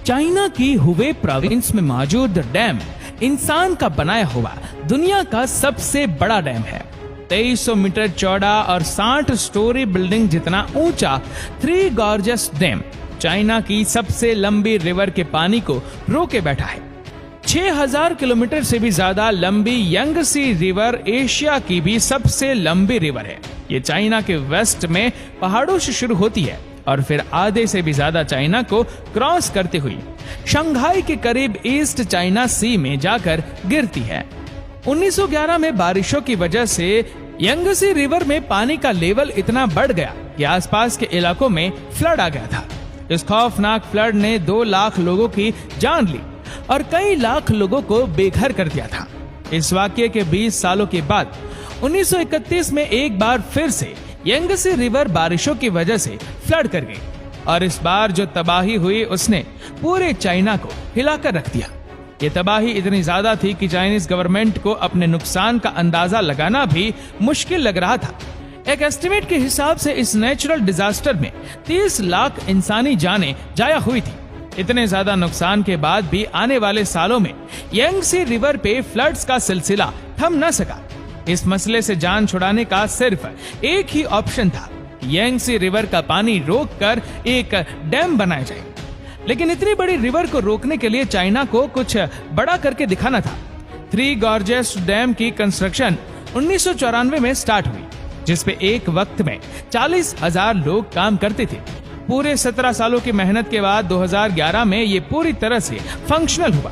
China की Hubei province में मौजूद डैम इंसान का बनाया हुआ दुनिया का सबसे बड़ा डैम है। 2300 मीटर चौड़ा और 60 स्टोरी बिल्डिंग जितना ऊंचा थ्री गॉर्जियस डैम चाइना की सबसे लंबी रिवर के पानी को रोके बैठा है। 6000 किलोमीटर से भी ज्यादा लंबी यांगसी रिवर एशिया की भी सबसे लंबी रिवर है। ये चाइना के वेस्ट में पहाड़ों से शुरू होती है और फिर आधे से भी ज्यादा चाइना को क्रॉस करते हुए शंघाई के करीब ईस्ट चाइना सी में जाकर गिरती है। 1911 में बारिशों की वजह से यांगसी रिवर में पानी का लेवल इतना बढ़ गया कि आसपास के इलाकों में फ्लड आ गया था। इस खौफनाक फ्लड ने 2 लाख लोगों की जान ली और कई लाख लोगों को बेघर कर दिया था। इस वाकये के 20 सालों के बाद 1931 में एक बार फिर से यांगसी रिवर बारिशों की वजह से फ्लड कर गई और इस बार जो तबाही हुई उसने पूरे चाइना को हिलाकर रख दिया। ये तबाही इतनी ज्यादा थी कि चाइनीज गवर्नमेंट को अपने नुकसान का अंदाजा लगाना भी मुश्किल लग रहा था। एक एस्टिमेट के हिसाब से इस नेचुरल डिजास्टर में 30 लाख इंसानी जानें जाया हुई थी। इतने ज्यादा नुकसान के बाद भी आने वाले सालों में यांगसी रिवर पे फ्लड्स का सिलसिला थम न सका। इस मसले से जान छुड़ाने का सिर्फ एक ही ऑप्शन था, यांगसी रिवर का पानी रोककर एक डैम बनाया जाए। लेकिन इतनी बड़ी रिवर को रोकने के लिए चाइना को कुछ बड़ा करके दिखाना था। थ्री गॉर्जियस डैम की कंस्ट्रक्शन 1994 में स्टार्ट हुई, जिसपे एक वक्त में 40,000 लोग काम करते थे। पूरे 17 सालों की मेहनत के बाद 2011 में ये पूरी तरह से फंक्शनल हुआ।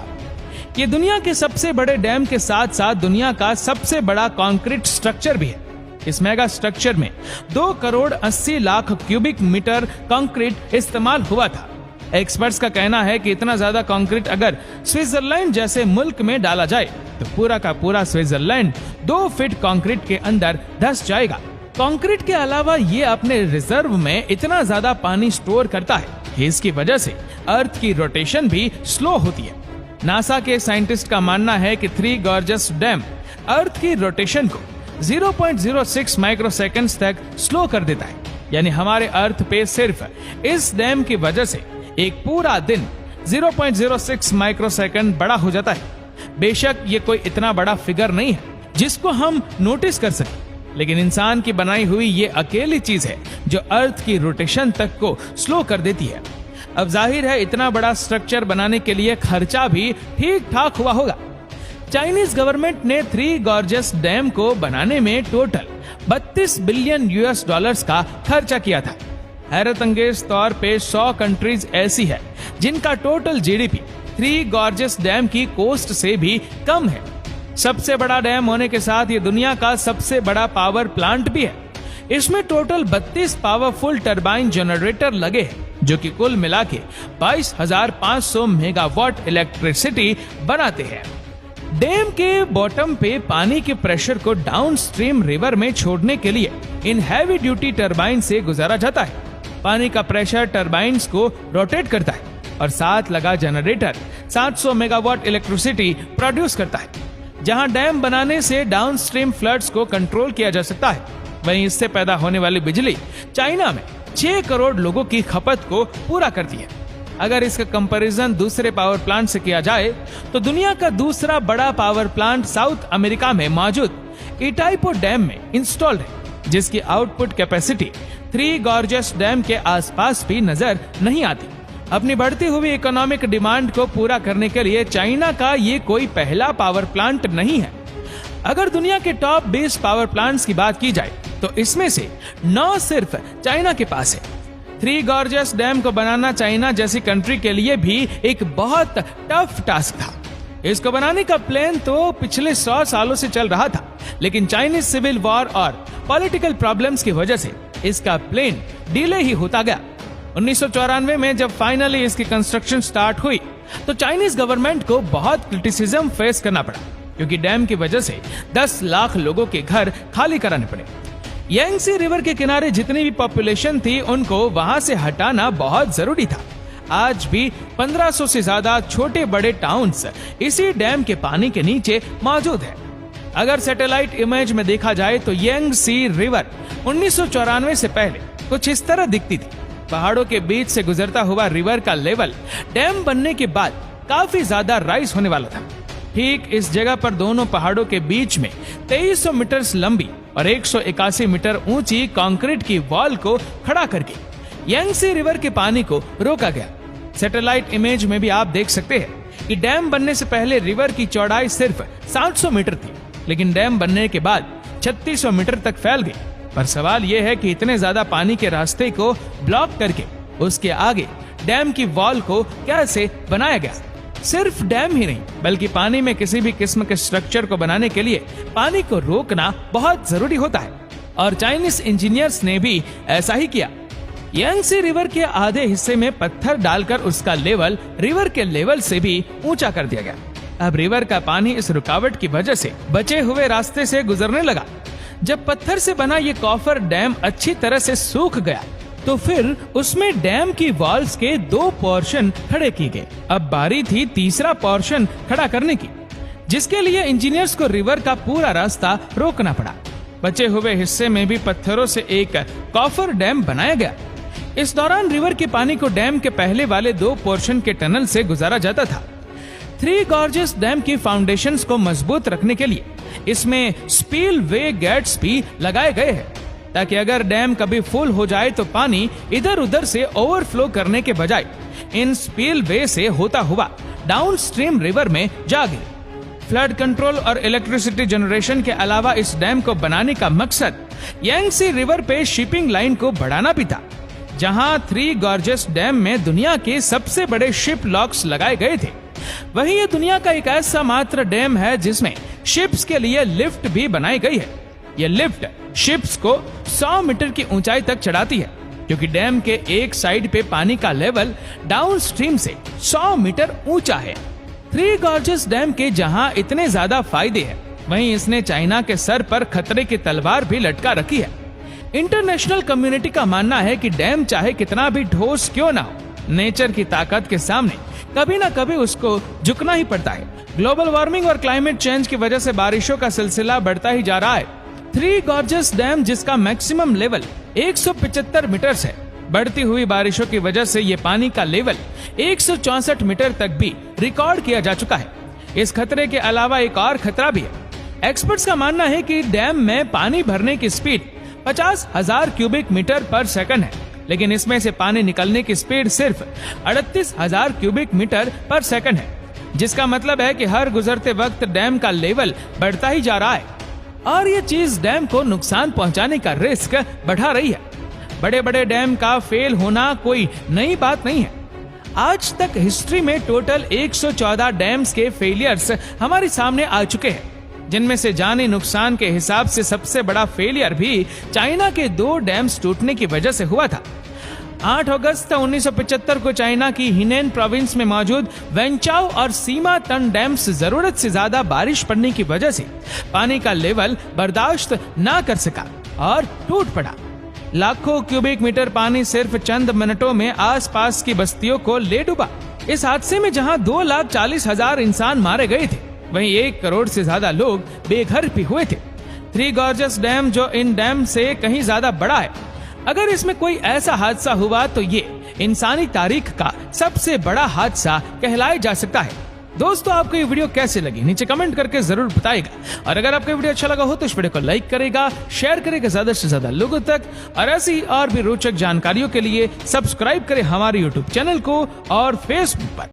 ये दुनिया के सबसे बड़े डैम के साथ साथ दुनिया का सबसे बड़ा कंक्रीट स्ट्रक्चर भी है। इस मेगा स्ट्रक्चर में 2 crore 80 lakh cubic metre concrete इस्तेमाल हुआ था। एक्सपर्ट्स का कहना है कि इतना ज्यादा कंक्रीट अगर स्विट्जरलैंड जैसे मुल्क में डाला जाए तो पूरा का पूरा स्विट्जरलैंड 2 फीट कंक्रीट के अंदर धंस जाएगा। कंक्रीट के अलावा ये अपने रिजर्व में इतना ज्यादा पानी स्टोर करता है कि इसकी वजह से अर्थ की रोटेशन भी स्लो होती है। नासा के साइंटिस्ट का मानना है कि थ्री गॉर्जियस डैम अर्थ की रोटेशन को 0.06 माइक्रोसेकंड्स तक स्लो कर देता है। यानी हमारे अर्थ पे सिर्फ इस डैम की वजह से एक पूरा दिन 0.06 माइक्रोसेकंड बड़ा हो जाता है। बेशक ये कोई इतना बड़ा फिगर नहीं है जिसको हम नोटिस कर सकें, लेकिन इंसान की बनाई हुई ये अकेली चीज है जो अर्थ की रोटेशन तक को स्लो कर देती है। अब जाहिर है इतना बड़ा स्ट्रक्चर बनाने के लिए खर्चा भी ठीक ठाक हुआ होगा। चाइनीज गवर्नमेंट ने थ्री गॉर्जियस डैम को बनाने में टोटल 32 बिलियन US डॉलर्स का खर्चा किया था। हैरत अंगेज तौर पे 100 कंट्रीज ऐसी है जिनका total GDP three gorgeous dam की कोस्ट से भी कम है। सबसे बड़ा डैम होने के साथ ये दुनिया का सबसे बड़ा पावर प्लांट भी है। इसमें टोटल 32 पावरफुल टरबाइन जनरेटर लगे हैं जो कि कुल मिला के 22,500 मेगावाट इलेक्ट्रिसिटी बनाते हैं। डैम के बॉटम पे पानी के प्रेशर को डाउनस्ट्रीम रिवर में छोड़ने के लिए इन हैवी ड्यूटी टरबाइन से गुजारा जाता है। पानी का प्रेशर टरबाइन्स को रोटेट करता है और साथ लगा जनरेटर 700 मेगावाट इलेक्ट्रिसिटी प्रोड्यूस करता है। जहां डैम बनाने से डाउनस्ट्रीम फ्लड्स को कंट्रोल किया जा सकता है, वहीं इससे पैदा होने वाली बिजली चाइना में 6 करोड़ लोगों की खपत को पूरा करती है। अगर इसका कंपैरिजन दूसरे पावर प्लांट से किया जाए तो दुनिया का दूसरा बड़ा पावर प्लांट साउथ अमेरिका में मौजूद इटाइपो डैम में इंस्टॉल्ड है, जिसकी output capacity three gorgeous dam के आसपास भी नजर नहीं आती। अपनी बढ़ती हुई इकोनॉमिक डिमांड को पूरा करने के लिए चाइना का ये कोई पहला पावर प्लांट नहीं है। अगर दुनिया के टॉप 20 पावर प्लांट्स की बात की जाए तो इसमें से 9 सिर्फ चाइना के पास है। थ्री गॉर्जियस डैम को बनाना चाइना जैसी कंट्री के लिए भी एक बहुत टफ टास्क था। इसको बनाने का प्लान तो पिछले 100 सालों से चल रहा था, लेकिन चाइनीज सिविल वॉर और पॉलिटिकल प्रॉब्लम्स की वजह से इसका प्लान डिले ही होता गया। 1994 में जब फाइनली इसकी कंस्ट्रक्शन स्टार्ट हुई तो चाइनीज गवर्नमेंट को बहुत क्रिटिसिज्म फेस करना पड़ा, क्योंकि डैम की वजह से 10 लाख लोगों के घर खाली कराने पड़े। यांगसी रिवर के किनारे जितनी भी पॉपुलेशन थी उनको वहां से हटाना बहुत जरूरी था। आज भी 1500 से ज्यादा छोटे बड़े टाउन्स इसी डैम के पानी के नीचे मौजूद है। अगर सैटेलाइट इमेज में देखा जाए तो यांगसी रिवर 1994 से पहले कुछ इस तरह दिखती थी। पहाड़ों के बीच से गुजरता हुआ रिवर का लेवल डैम बनने के बाद काफी ज्यादा राइज होने वाला था। ठीक इस जगह पर दोनों पहाड़ों के बीच में 2300 मीटर लंबी और 181 मीटर ऊंची कंक्रीट की वॉल को खड़ा करके यांगसी रिवर के पानी को रोका गया। सैटेलाइट इमेज में भी आप देख सकते हैं कि डैम बनने से पहले रिवर की चौड़ाई सिर्फ 700 मीटर थी, लेकिन डैम बनने के बाद 3600 मीटर तक फैल गई। पर सवाल यह है कि इतने ज्यादा पानी के रास्ते को ब्लॉक करके उसके आगे डैम की वॉल को कैसे बनाया गया। सिर्फ डैम ही नहीं बल्कि पानी में किसी भी किस्म के स्ट्रक्चर को बनाने के लिए पानी को रोकना बहुत जरूरी होता है, और चाइनीज इंजीनियर्स ने भी ऐसा ही किया। यांगसी रिवर के आधे हिस्से में पत्थर डालकर उसका लेवल रिवर के लेवल से भी ऊंचा कर दिया गया। अब रिवर का पानी इस रुकावट की वजह से बचे हुए रास्ते से गुजरने लगा। जब पत्थर से बना ये कॉफर डैम अच्छी तरह से सूख गया तो फिर उसमें डैम की वॉल्स के 2 पोर्शन खड़े किए गए। अब बारी थी तीसरा पोर्शन खड़ा करने की, जिसके लिए इंजीनियर्स को रिवर का पूरा रास्ता रोकना पड़ा। बचे हुए हिस्से में भी पत्थरों से एक कॉफर डैम बनाया गया। इस दौरान रिवर के पानी को डैम के पहले वाले 2 पोर्शन के टनल से गुजारा जाता था। 3 गॉर्जेस डैम की फाउंडेशंस को मजबूत रखने के लिए इसमें स्पील वे गेट्स भी लगाए गए हैं, ताकि अगर डैम कभी फुल हो जाए तो पानी इधर उधर से ओवरफ्लो करने के बजाय इन स्पील वे से होता हुआ डाउनस्ट्रीम रिवर में जा गिरे। फ्लड कंट्रोल और इलेक्ट्रिसिटी जनरेशन के अलावा इस डैम को बनाने का मकसद यांगसी रिवर पे शिपिंग लाइन को बढ़ाना भी था, जहां 3 गॉर्जेस डैम में दुनिया के सबसे बड़े शिप लॉक्स लगाए गए थे। वहीं ये दुनिया का एक ऐसा मात्र डैम है जिसमें शिप्स के लिए लिफ्ट भी बनाई गई है। ये लिफ्ट शिप्स को 100 मीटर की ऊंचाई तक चढ़ाती है, क्योंकि डैम के एक साइड पे पानी का लेवल डाउनस्ट्रीम से 100 मीटर ऊंचा है। 3 गॉर्जेस डैम के जहां इतने ज्यादा फायदे हैं, वहीं इसने चाइना के सर पर खतरे की तलवार भी लटका रखी है। इंटरनेशनल कम्युनिटी का मानना है कि डैम चाहे कितना भी ठोस क्यों ना हो, नेचर की ताकत के सामने कभी ना कभी उसको झुकना ही पड़ता है। ग्लोबल वार्मिंग और क्लाइमेट चेंज की वजह से बारिशों का सिलसिला बढ़ता ही जा रहा है। 3 गॉर्जेस डैम, जिसका मैक्सिमम लेवल 175 मीटर है, बढ़ती हुई बारिशों की वजह से ये पानी का लेवल 164 मीटर तक भी रिकॉर्ड किया जा चुका है। इस खतरे के अलावा एक और खतरा भी है। एक्सपर्ट्स का मानना है कि डैम में पानी भरने की स्पीड 50,000 क्यूबिक मीटर पर सेकंड है, लेकिन इसमें से पानी निकलने की स्पीड सिर्फ 38,000 क्यूबिक मीटर पर सेकंड है, जिसका मतलब है कि हर गुजरते वक्त डैम का लेवल बढ़ता ही जा रहा है, और ये चीज डैम को नुकसान पहुंचाने का रिस्क बढ़ा रही है। बड़े बड़े डैम का फेल होना कोई नई बात नहीं है। आज तक हिस्ट्री में टोटल 114 डैम्स के फेलियर्स हमारे सामने आ चुके हैं, जिनमें से जानी नुकसान के हिसाब से सबसे बड़ा फेलियर भी चाइना के 2 डैम्स टूटने की वजह से हुआ था। 8 अगस्त 1975 को चाइना की हिनेन प्रोविंस में मौजूद वेंचाओ और सीमा तन डैम्स जरूरत से ज्यादा बारिश पड़ने की वजह से पानी का लेवल बर्दाश्त न कर सका और टूट पड़ा। लाखों क्यूबिक मीटर पानी सिर्फ चंद मिनटों में आसपास की बस्तियों को ले डूबा। इस हादसे में जहां 2,40,000 इंसान मारे गए थे, वहीं 1 करोड़ से ज्यादा लोग बेघर भी हुए थे। 3 गॉर्जेस डैम, जो इन डैम से कहीं ज्यादा बड़ा है, अगर इसमें कोई ऐसा हादसा हुआ तो ये इंसानी तारीख का सबसे बड़ा हादसा कहलाया जा सकता है। दोस्तों, आपको ये वीडियो कैसे लगी नीचे कमेंट करके जरूर बताइएगा, और अगर आपको वीडियो अच्छा लगा हो तो इस वीडियो को लाइक करेगा, शेयर करेगा ज्यादा से ज्यादा लोगों तक, और ऐसी और भी रोचक जानकारियों के लिए सब्सक्राइब करें हमारे यूट्यूब चैनल को और फेसबुक पर।